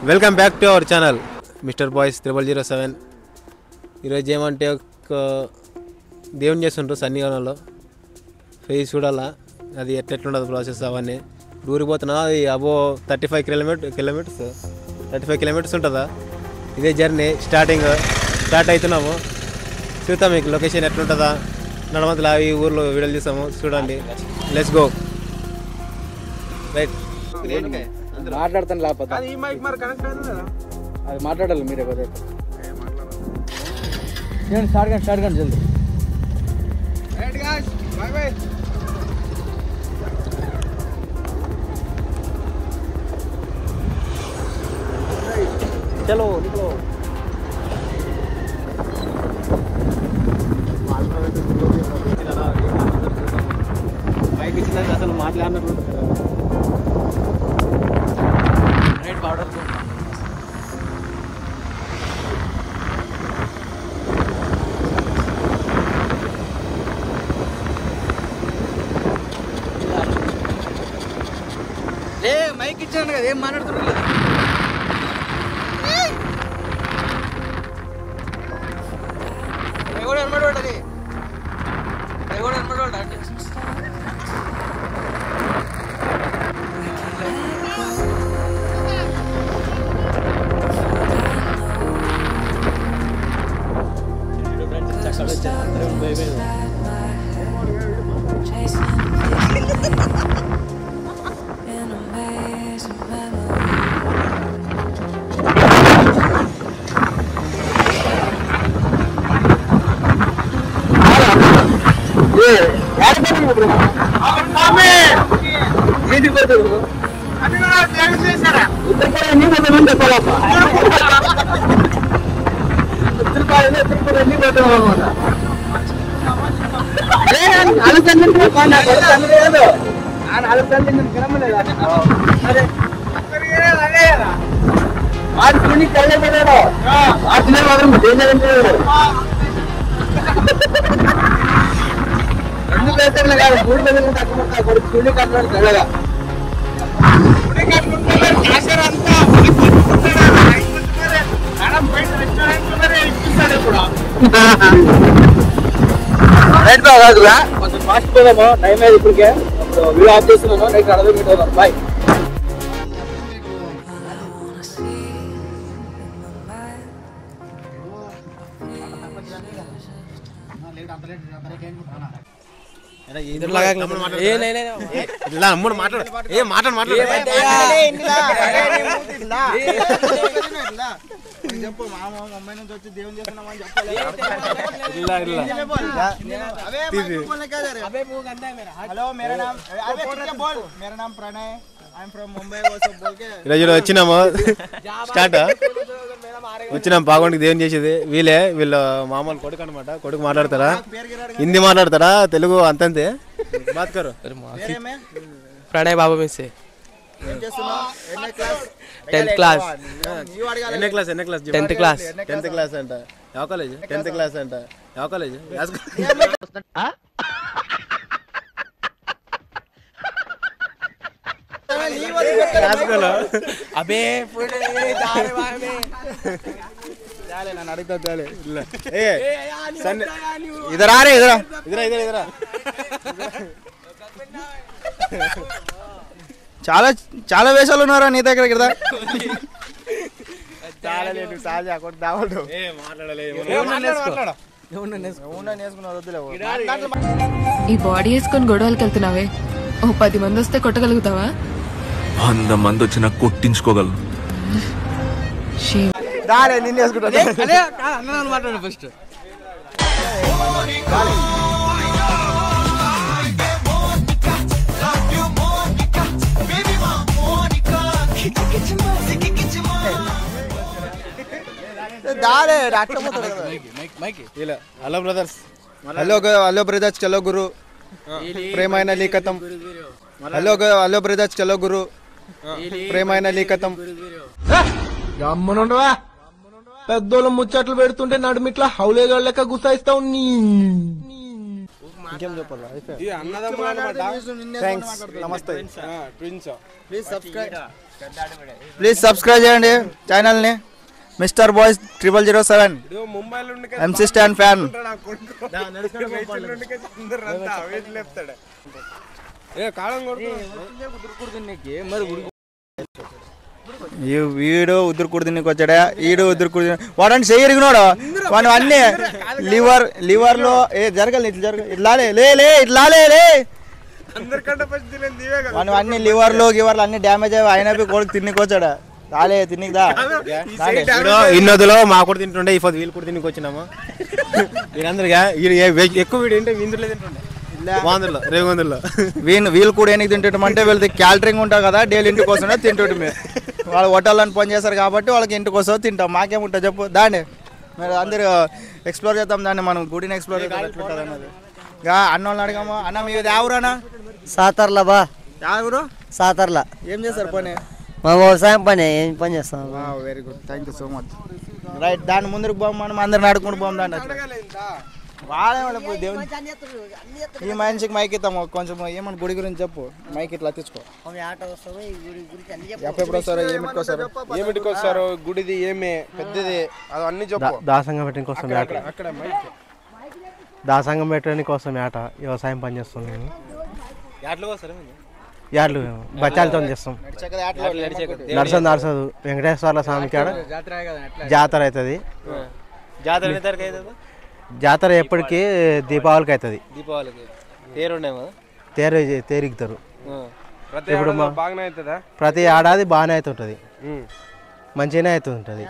Welcome back to our channel mister boys 0007. ఈరోజు ఏమంటే ఒక దేవుని చేస్తుంటారు సన్నిగానంలో ఫేస్ చూడాలా, అది ఎట్లెట్లుండదు ప్రాసెస్ అవన్నీ. ఊరిపోతున్నా అది అబో 35 కిలోమీటర్స్ ఉంటుందా. ఇదే జర్నీ స్టార్ట్ అవుతున్నాము. చూద్దాం మీకు లొకేషన్ ఎట్లుంటుందా. నడమంతలా ఈ ఊర్లో వీడియోలు తీస్తాము, చూడండి. Let's go. రైట్ మాట్లాడతాను లేకపోతే అది మాట్లాడాలి మీరే కదా. స్టార్ట్ కానీ జల్దీ. చలో నికలో. బైక్ ఇచ్చినాక అసలు మాట్లాడినట్టు పౌడర్ మైక్ ఇచ్చాను కదా, ఏం మాట్లాడుతున్నారు కదా. కొంచెం ఫాస్ట్ పోదాము, టైం అయ్యేది ఇప్పటికే. అప్పుడు వీడియో ఆఫ్ చేస్తున్నాను, నైట్ 60 మీటర్ అవుదాం. బాయ్. చెప్పు మామ ముంబై నుంచి వచ్చి దేవుని చేస్తున్నామని చెప్పాలి. Hello Mera NAM Pranay, I'm from Mumbai. ఈరోజు వచ్చినాము, స్టార్ట్ వచ్చినాం. బాగుండి దేవుని చేసేది వీళ్ళ మామూలు కొడుకు అనమాట. కొడుకు మాట్లాడతారా, హిందీ మాట్లాడతారా, తెలుగు అంతంతే. బాత్కరు प्रणय बाबू में से 10th क्लास 10th क्लास अंट ಯಾವ ಕಾಲೇಜ್ 10th क्लास अंट ಯಾವ ಕಾಲೇಜ್ अबे ನಾನು ಅಡಿತಾ ತಾಳೆ ಇಲ್ಲ ಏ इधर आ रे इधर చాలా చాలా వేషాలు ఉన్నారా నీ దగ్గర కదా. ఈ బాడీ వేసుకొని గొడవలకి వెళ్తున్నావే, ఓ 10 మంది వస్తే కొట్టగలుగుతావా? 100 మంది వచ్చినా కొట్టించుకోగలను. మాట్లాడు first. Hello brothers, hello brothers చలో గురు ప్రేమైన లీకతం. హలో బ్రదర్స్ చలో గురు ప్రేమైన లీకతం. గమ్మనుండవా, పెద్దోళ్ళు ముచ్చట్లు పెడుతుంటే నడుమిట్లా హౌలేగా లెక్క గుసాయిస్తావు. ఇంకేం చెప్పాలా? నమస్తే. Please subscribe. ప్లీజ్ సబ్స్క్రైబ్ చేయండి ఛానల్ని mister boys 007 MC stand fan. వీడు ఉదురుకుడు తిన్నకి వచ్చాడా, ఈడు ఉదురుకుడు వాడంటే చెయ్యరిగినాడు వాడు అన్ని లివర్ లో జరగాలి ఇట్లా ఇట్లాలే లే ఇట్లాలే వాడు అన్ని లివర్లు అన్ని డ్యామేజ్ అయ్యి అయినా కొడుకు తిన్నకి వచ్చాడా రాలే తిన్నికిదా ఇన్నోదులో మా కూడా తింటుండే ఈ వీళ్ళు కూడా తినికి వచ్చినాము వీరందరిగా ఎక్కువ వీడు ఏంటంటే ఇందులో తింటుండే రేగొందులో వీళ్ళు కూడా ఏనికి తింటుంటే వీళ్ళకి క్యాలరింగ్ ఉంటారు కదా డైలీ ఇంటికి వస్తుండే తింటుంటే మీరు వాళ్ళు హోటళ్ళని పని చేస్తారు కాబట్టి వాళ్ళకి ఇంటికి వస్తావు తింటాం మాకేముంటుంది చెప్పు దాన్ని మీరు అందరూ ఎక్స్ప్లోర్ చేద్దాం దాన్ని మనం గుడిని ఎక్స్ప్లోర్ చేద్దాం ఎట్లుంటుంది అన్నది అన్న వాళ్ళని అడిగాము అన్న మీది ఎవరన్నా సాతర్లా బా ఎవరు సాతర్లా ఏం చేస్తారు పని మా వ్యవసాయం పని ఏం పని చేస్తాం very good thank you so much right దాని ముందుకు పోం మనం అందరిని ఆడుకుంటూ పోం దాన్ని వాళ్ళే దేవుని ఈ మనిషికి మైక్ ఇస్తాము కొంచెం ఏమన్నా గుడి గురించి చెప్పు మైక్ ఇట్లా తెచ్చుకో ఎప్పుడు వస్తారో ఏమిటికి వస్తారో గుడిది ఏమి పెద్దది అది అన్ని చెప్పు దాసంగం పెట్టడం కోసం అక్కడ దాసంగం పెట్టడానికి కోసం ఏట వ్యవసాయం పని చేస్తాం మేము యాడ్లు బచ్చాలతో చేస్తాం నడసదు వెంకటేశ్వర్ల స్వామి కాడ జాతర అవుతుంది జాతర ఎప్పటికీ దీపావళికి అవుతుంది తేరుగుతారు ఇప్పుడు ప్రతి ఏడాది బాగానే అవుతుంటుంది మంచిగానే అవుతుంటుంది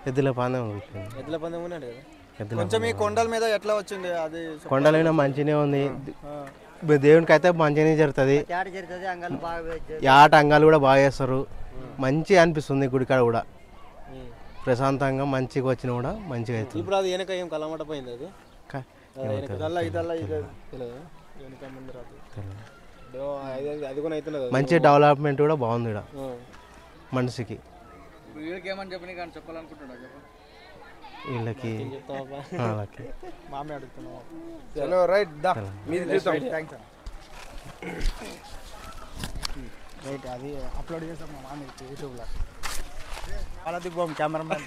ఎద్దుల కొంచెం ఈ కొండల మీద ఎట్లా వచ్చింది అది కొండల మీద మంచిగానే ఉంది దేవునికి అయితే మంచిగానే జరుగుతుంది ఆట అంగాలు కూడా బాగా చేస్తారు మంచిగా అనిపిస్తుంది గుడికాడ కూడా ప్రశాంతంగా మంచిగా వచ్చినా కూడా మంచిగా అవుతుంది ఇప్పుడు అది వెనక ఏం కలమట పోయింది అది మంచి డెవలప్మెంట్ కూడా బాగుంది ఇక్కడ మనిషికి వీళ్ళకి అది అప్లోడ్ చేస్తాం మా మామయ్యకి యూట్యూబ్లో అలా దిగ్గుతాం కెమెరామెన్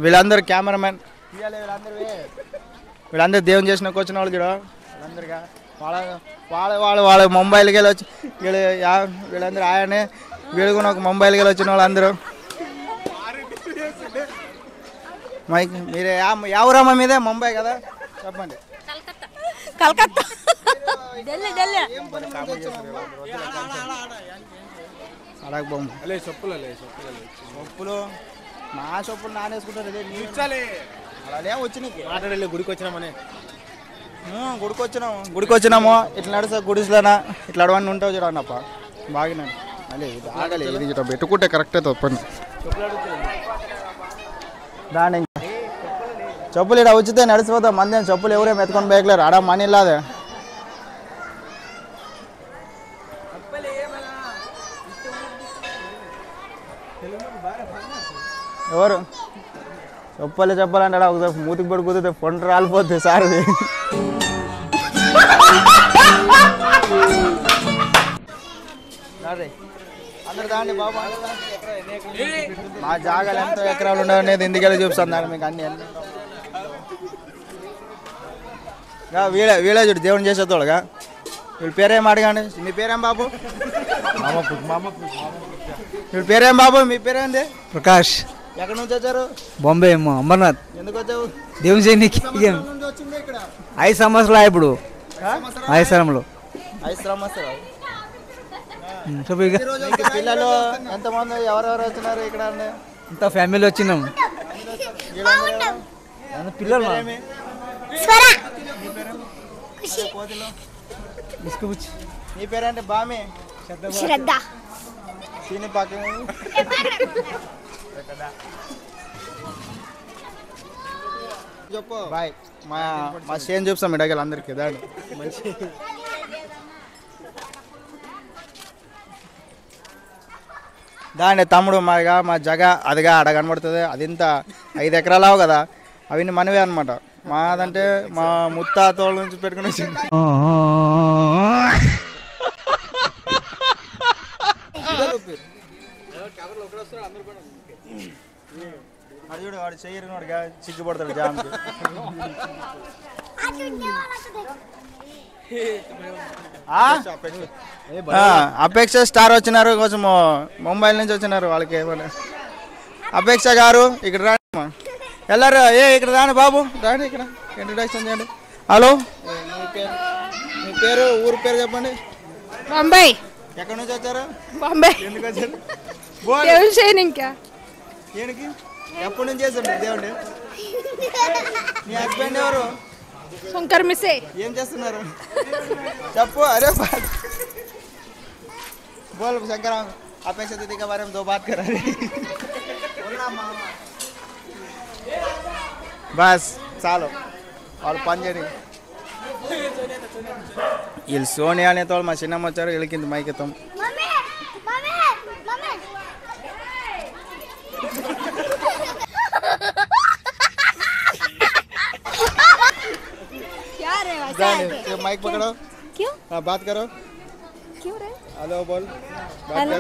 వీళ్ళందరూ కెమెరామెన్ వీళ్ళందరూ దేవుని చేసిన వచ్చిన వాళ్ళు చూడ వీళ్ళందరిగా వాళ్ళ ముంబైలకి వెళ్ళి వచ్చి వీళ్ళందరూ ఆయనే వీళ్ళు కూడా ఒక ముంబైలకి వెళ్ళి వచ్చిన వాళ్ళందరూ మైక్ మీరే ఎవరమ్మా మీదే ముంబై కదా చెప్పండి కలకత్తా చెప్పులు నా చెప్పులు నానేసుకుంటారు అలా వచ్చి గుడికి వచ్చినామని గుడికి వచ్చినాము ఇట్లా నడుస్తా గుడిస్లోనా ఇట్లా అడవన్నీ ఉంటావు చూడన్నప్ప బాగినాను అలే ఇది ఆగలే ఇది ఇట్లా పెట్టుకుంటే కరెక్టే తప్పని దాని చెప్పులు ఇక్కడ వచ్చితే నడిచిపోతాం మంది చెప్పులు ఎవరేం ఎత్తుకొని బేకలేరు ఆడ మనీ ఇల్లాదే ఎవరు చెప్పాలంటే ఒకసారి మూతికి పడి కుదిరితే పొంట రాలిపోతుంది సార్ అందరు దాండి బాబా మా జాగాలు ఎంతో ఎకరాలు ఉండవనేది ఎందుకెళ్ళి చూపిస్తాను దాన్ని మీకు అన్ని వీళ్ళే చూడు దేవుని చేసేతోడుగా వీళ్ళ పేరేం అడగండి మీ పేరేం బాబు వీళ్ళ పేరేం బాబు మీ పేరేంది ప్రకాష్ ఎక్కడి నుంచి వచ్చారు బాంబే అమర్నాథ్ ఎందుకు వచ్చావు దేవుని చేయడానికి 5 సంవత్సరాలు ఇప్పుడు 5 సంవత్సరాలు పిల్లలు ఎంతమంది ఎవరెవరు వచ్చినారు ఇక్కడ ఇంత ఫ్యామిలీ వచ్చినాం పిల్లలు నీ పేరేంటి బామి శ్రద్ధ సీని పక్కన చెప్పు బాయ్ మా చేను చూపిస్తాం ఇడగలు అందరికి దాడు మంచి దాని తమ్ముడు మా జగ అదిగా అడ కనబడుతుంది అది ఇంత 5 ఎకరాలు కదా అవన్నీ మనవే అనమాట మాదంటే మా ముత్తాతోళ్ళ నుంచి పెట్టుకుని వచ్చింది. అది చూడు వాడు చెయ్యరు సిగ్గుపడతాడు జామ్కి. అపేక్ష స్టార్ వచ్చినారు, కొంచెం ముంబై నుంచి వచ్చినారు. వాళ్ళకి ఏమన్నా అపేక్ష గారు ఇక్కడ రామ్మా, వెళ్ళారు. ఇక్కడ రాని బాబు, రాని ఇక్కడ ఇంట్రడక్షన్ చేయండి. హలో, మీ పేరు ఊరు పేరు చెప్పండి. బొంబాయి. ఎక్కడి నుంచి వచ్చారు? బొంబాయి. ఎందుకు వచ్చారు? ఇంకా ఏనికి ఎప్పటి నుంచి చేశారు దేవుడి? మీ హస్బెండ్ ఎవరు? శంకర్ మిస్సే. ఏం చేస్తున్నారు చెప్పు. అరే बोल शंकर, अपेक्षा दीदी के बारे में 2 बात कर रहे बस చాలు. వాళ్ళు పని చేయని వీళ్ళు సోనియా అనే తోడు మా చిన్నమ్మ వచ్చారు. వీళ్ళ కింద మైకెత్తాం. माइक पकड़ो. क्यों? हाँ बात करो. क्यों रे? हेलो बोल. हेलो.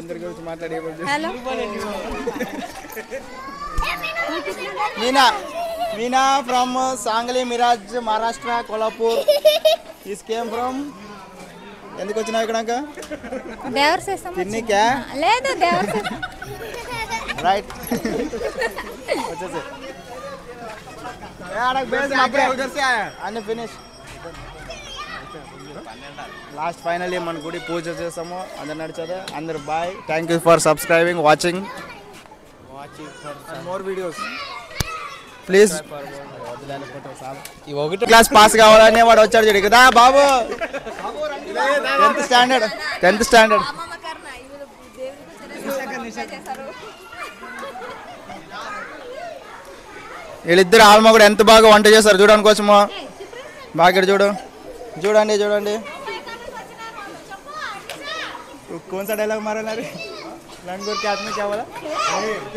अंदर के कुछ माట్లాడి. Hello. Meena from Sangli, Miraj, Maharashtra, Kolhapur. Is came from ఎందుకు వచ్చినావు ఇక్కడక? దేవర్ చేస్తాం. తిన్ని క్యా? లేదు దేవర్ చేస్తాం. రైట్. వచ్చేసి यार बेस मापे उधर से आया అన్ని ఫినిష్. లాస్ట్ ఫైనల్లీ మన గుడి పూజ చేసాము. అందరు నడిచారు. అందరు bye. Thank you for subscribing, watching more videos please. Class pass కావాలని వాడు వచ్చాడు చూడు కదా బాబు. 10th standard. వీళ్ళిద్దరు ఆల్మ కూడా ఎంత బాగా వంట చేస్తారు చూడడానికి కోసము. బాగా చూడండి. कौन सा डायलॉग मारा ना रे? लंगोर के हाथ में क्या बोला?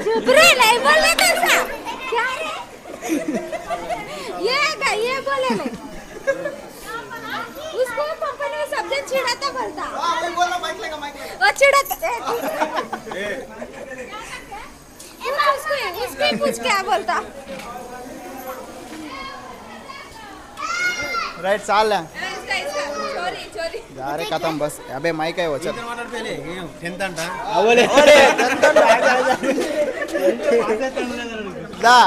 चुप रे, नहीं बोलने तो ऐसा. क्या रे? ये बोले नहीं. उसको पापा ने सब्जेक्ट छिड़ाता बोलता. वो छिड़ाता. उसको पूछ क्या बोलता? राइट साल है. चोरी. जा रे खत्म बस. अबे माइक है वो चल. 10th अंట. अबे दा.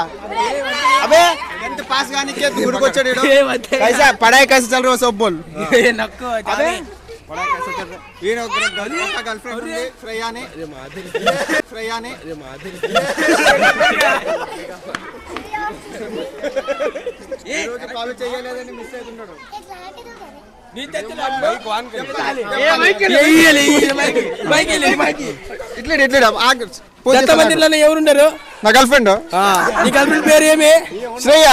अबे 10th पास गाने के दूर को चढ़े. कैसा पढ़ाई कैसे चल रहा है सब बोल. నక్కు अबे पढ़ाई कैसे चल रहा है? ये नो गर्लफ्रेंड ఉంది శ్రేయా ने. ఈ రోజు కాలేజ్ చేయలేదని మిస్ అవుతున్నాడు. ఎవరున్నారు? నా గర్ల్ ఫ్రెండ్. నీ గర్ల్ ఫ్రెండ్ పేరు ఏమి? శ్రేయ.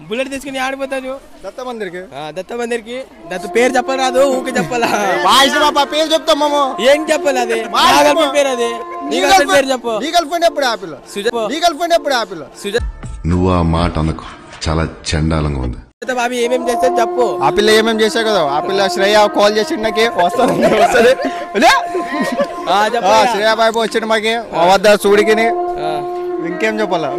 బుల్లెట్ తీసుకుని ఆడిపోతాను. దత్త మందిర్కి దత్త పేరు చెప్పరాదు, ఊకే చెప్పాలా? పేరు చెప్తాం మామ. ఏం చెప్పాలి? అది నా గర్ల్ ఫ్రెండ్ పేరు. అది నీ గర్ల్ ఫ్రెండ్ పేరు చెప్పు. నీ గర్ల్ ఫ్రెండ్ ఎప్పుడు ఆపిల్? నీ గర్ల్ ఫ్రెండ్ ఎప్పుడు ఆపిల్? నువ్వు ఆ మాట అనకు, చాలా చండాలంగా ఉంది. బాబీ ఏమేమి చేస్తే చెప్పు. ఆ పిల్ల ఏమేమి చేసా కదా. ఆ పిల్ల శ్రేయ కాల్ చేసి నాకే వస్తుంది. శ్రేయ బాబు వచ్చిండు మాకి వద్ద చూడికి. ఇంకేం చెప్పాలా?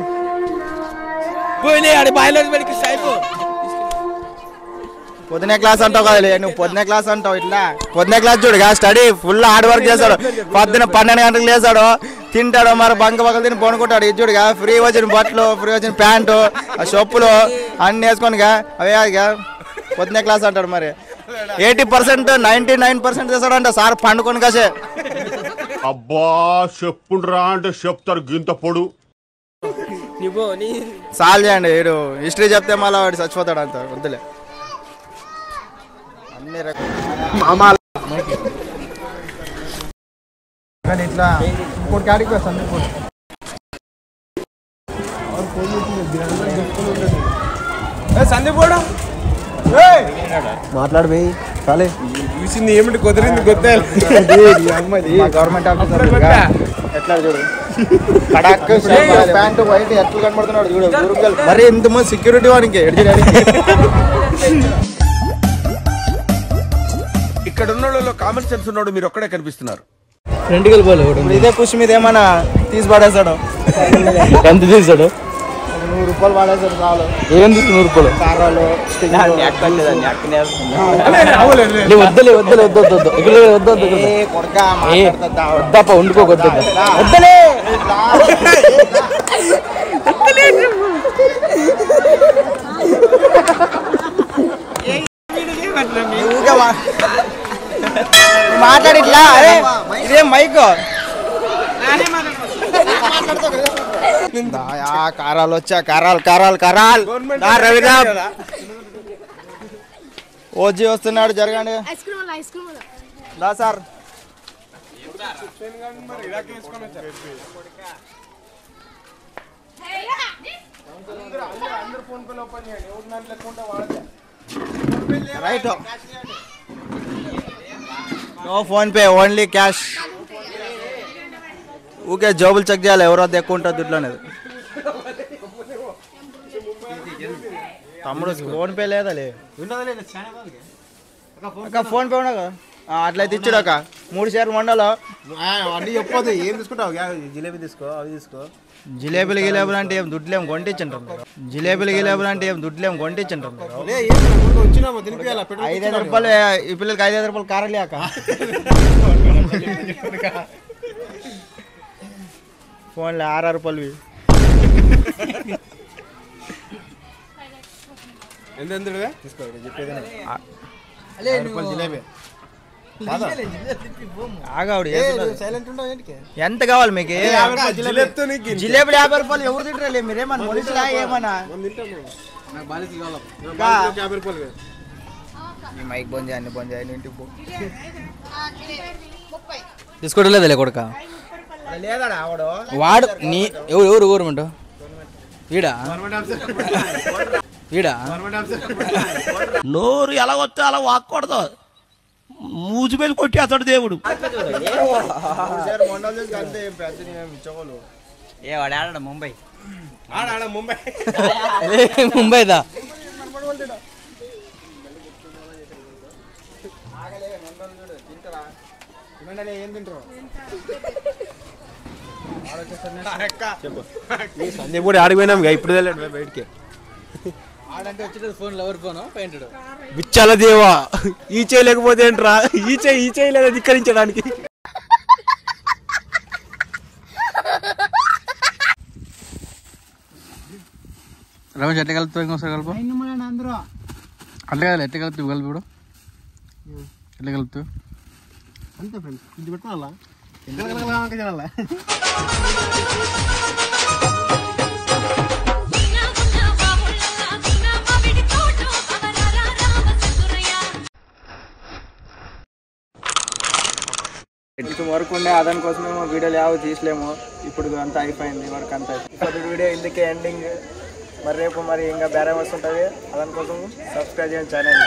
పొద్దునే క్లాస్ అంటావు కదా. నువ్వు పొద్దునే క్లాస్ అంటావు. ఇట్లా పొద్దునే క్లాస్ చూడుగా. స్టడీ ఫుల్ హార్డ్ వర్క్ చేస్తాడు. పొద్దున 12 గంటలకు లేస్తాడు, తింటాడు, మరి బంక పక్కలు తిని పనుకుంటాడు. ఇది చూడుగా ఫ్రీ వచ్చిన బట్టలు, ఫ్రీ వచ్చిన ప్యాంటు, ఆ చెప్పులు అన్ని వేసుకొనిగా అవే పొద్దునే క్లాస్ అంటాడు. మరి 80% 99% చేస్తాడంట సార్ పండుకొని కాసే. అబ్బా చెప్పుండ్రా అంటే చెప్తారు గింత పొడు. సాల్వ్ చేయండి. వీడు హిస్టరీ చెప్తే మళ్ళీ వాడు చచ్చిపోతాడు. అంత వద్దులే. అన్ని ఇట్లా ఇంకోటి కాడికి వస్తాను. సందీప్ కూడా మాట్లాడు పోయి చాలే చూసింది ఏమిటి కుదిరింది గొత్తే గవర్నమెంట్ ఆఫీసర్ ఎట్లా చూడు ప్యాంటు వైట్ ఎట్లా కనబడుతున్నాడు చూడు గురుగల్ మరి ఇంతమంది సెక్యూరిటీ వానికి ఇక్కడ ఉన్న వాళ్ళలో కామన్ సెన్స్ ఉన్నాడు మీరు ఒక్కడే కనిపిస్తున్నారు. ఫ్రెండ్ వెళ్ళిపోలే ఇదే ఖుషి మీద ఏమన్నా తీసి పడేస్తాడు. ఎంత తీసాడు? 100 రూపాయలు పడేస్తాడు చాలు. ఏం తీసుకు 100 రూపాయలు? కారాలు వద్దలే వద్దలే వద్దు ఇక్కడ వద్దు వద్దప్ప వండుకోవద్దు వద్దలే మాట్లాడిట్లా అరే ఇదే మైక్ కారాలు వచ్చా కారాలు రవిరామ్ ఓజీ వస్తున్నాడు జరగండి దా sir right no PhonePe only cash. ఊకే జాబులు చెక్ చేయాలి ఎవరో ఎక్కువ ఉంటుంది దుడ్లు అనేది. తమ్ముడు ఫోన్ పే లేదా ఫోన్ పే ఉండగా అట్లయితే ఇచ్చాడు అక్క 3 షేర్లు మండలో అన్నీ చెప్పదు. ఏం తీసుకుంటావు? జిలేబీ తీసుకో, అవి తీసుకో. జిలేబీలు గిలేబులు అంటే ఏం దుడ్లేం కొంటించంటారు. జిలేబీలు గిలేబులు అంటే ఏం దుడ్లేం కొంటించంటారు. 5 రూపాయలు ఈ పిల్లలకి 5 రూపాయలు కారలేక ఫోన్లో 6 రూపాయలు ఎంత కావాలి మీకు? జిలేబీలు 50 రూపాయలు ఎవరు తింటారు? మీరేమన్నా మొదటిలా ఏమన్నా మైక్ బంద్ చేయండి బంద్ చేయండి ఇంటికి పో. తీసుకోవట్లేదులే కొడుక లేదాడా ఆవిడ వాడు నీ ఎవరు గవర్నమెంట్ వీడా నోరు ఎలా వస్తే అలా వాక్కూడదు. మూసి మీద కొట్టేస్తాడు దేవుడు. ముంబైదా సందీప్ కూడా ఆడిపోయినాం ఇప్పుడు వెళ్ళాడు బయటికి. బిచ్చాల దేవా ఈ చేయలేకపోతే ఏంట్రా ఈ చేయలేదా ధిక్కరించడానికి. రమేష్ ఎట్లా కలుపుతావు? ఇంకోసారి కలుపు. అట్లా కదా ఎట్లా కలుపుతావు? కలుపు ఇప్పుడు ఎట్లా కలుపుతావు? అంతే ఫ్రెండ్స్ ఇది పెట్టాలా జనాలా కొంచెం వర్క్ ఉండే దానికోసమే వీడియోలు యావ తీసలేము. ఇప్పుడు అంతా అయిపోయింది వర్క్ అంతా. ఇప్పుడు వీడియో ఇందుకే ఎండింగ్. మరి రేపు మరి ఇంకా బేరే వస్తుంటుంది. దానికోసం సబ్స్క్రైబ్ చేయండి ఛానల్.